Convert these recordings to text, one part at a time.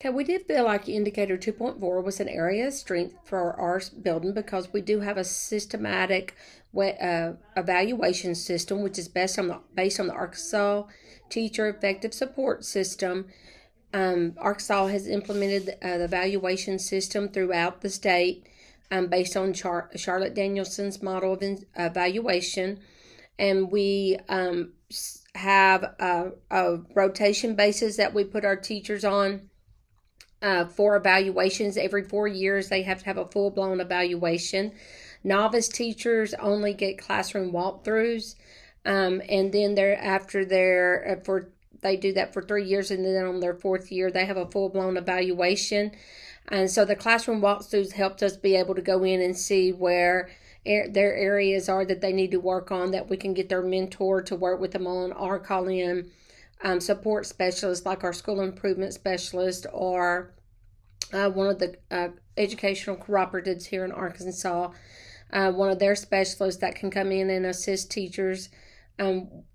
Okay, we did feel like Indicator 2.4 was an area of strength for our building because we do have a systematic evaluation system, which is based on the Arkansas Teacher Effective Support System. Arkansas has implemented the evaluation system throughout the state based on Charlotte Danielson's model of evaluation. And we have a rotation basis that we put our teachers on for evaluations. Every 4 years, they have to have a full-blown evaluation. Novice teachers only get classroom walkthroughs, and then they do that for 3 years, and then on their 4th year, they have a full-blown evaluation. And so the classroom walkthroughs helped us be able to go in and see where their areas are that they need to work on, that we can get their mentor to work with them on, or call in support specialists like our school improvement specialist or one of the educational cooperatives here in Arkansas, one of their specialists that can come in and assist teachers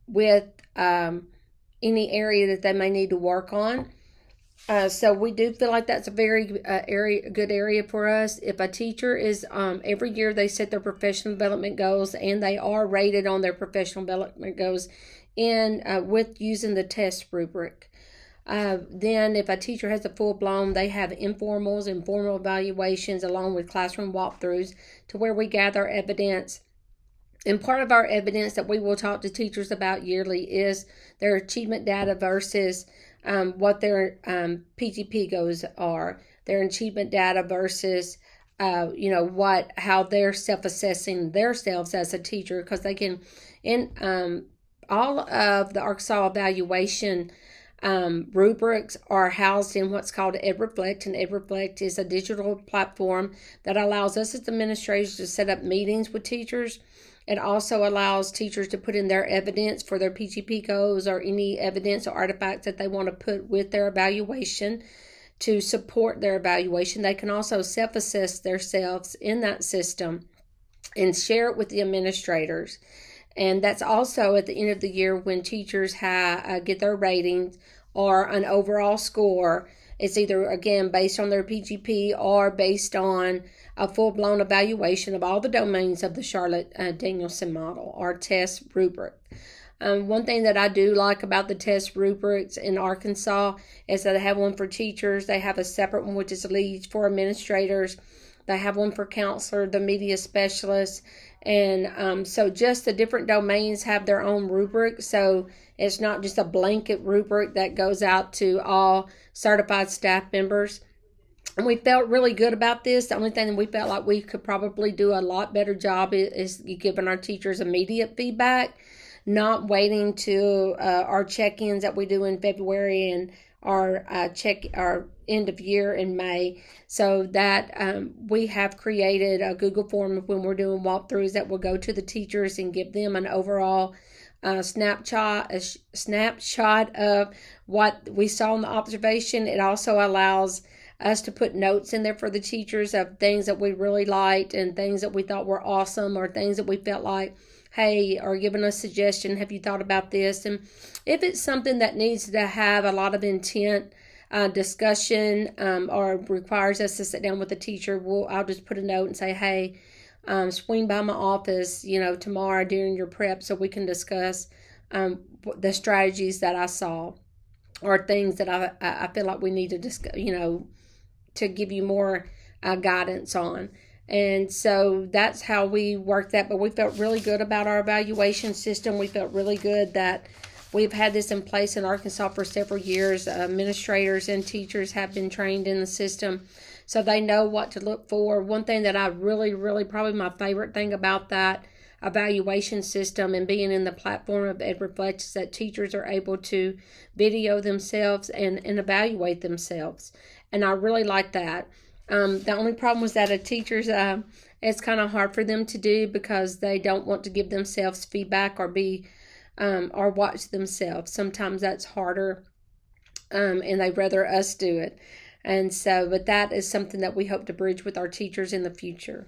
with any area that they may need to work on. So we do feel like that's a very good area for us. If a teacher is, every year they set their professional development goals, and they are rated on their professional development goals with using the test rubric. Then if a teacher has a full-blown, they have informals and formal evaluations along with classroom walkthroughs to where we gather evidence. And part of our evidence that we will talk to teachers about yearly is their achievement data versus what their PGP goals are, their achievement data versus how they're self-assessing themselves as a teacher, because they can all of the Arkansas evaluation rubrics are housed in what's called EdReflect, and EdReflect is a digital platform that allows us as administrators to set up meetings with teachers. It also allows teachers to put in their evidence for their PGP goals or any evidence or artifacts that they want to put with their evaluation to support their evaluation. They can also self-assess themselves in that system and share it with the administrators. And that's also at the end of the year when teachers get their ratings or an overall score. It's either, again, based on their PGP or based on a full-blown evaluation of all the domains of the Charlotte Danielson model or test rubric. One thing that I do like about the test rubrics in Arkansas is that they have one for teachers. They have a separate one, which is leads for administrators. They have one for counselor, the media specialist. And so just the different domains have their own rubric. So it's not just a blanket rubric that goes out to all certified staff members. And we felt really good about this. The only thing that we felt like we could probably do a lot better job is giving our teachers immediate feedback, not waiting to our check-ins that we do in February and our end of year in May. So that we have created a Google form when we're doing walkthroughs that will go to the teachers and give them an overall snapshot of what we saw in the observation. It also allows us to put notes in there for the teachers of things that we really liked and things that we thought were awesome, or things that we felt like, hey, or giving us suggestion, have you thought about this? And if it's something that needs to have a lot of intent discussion or requires us to sit down with the teacher, I'll just put a note and say, hey, swing by my office, tomorrow during your prep so we can discuss the strategies that I saw, or things that I feel like we need to discuss, to give you more guidance on. And so that's how we worked that. But we felt really good about our evaluation system. We felt really good that we've had this in place in Arkansas for several years. Administrators and teachers have been trained in the system, so they know what to look for. One thing that I really, really, probably my favorite thing about that evaluation system and being in the platform of EdReflect is that teachers are able to video themselves and evaluate themselves. And I really like that. The only problem was that teachers, it's kind of hard for them to do because they don't want to give themselves feedback or or watch themselves. Sometimes that's harder, and they'd rather us do it. And so, but that is something that we hope to bridge with our teachers in the future.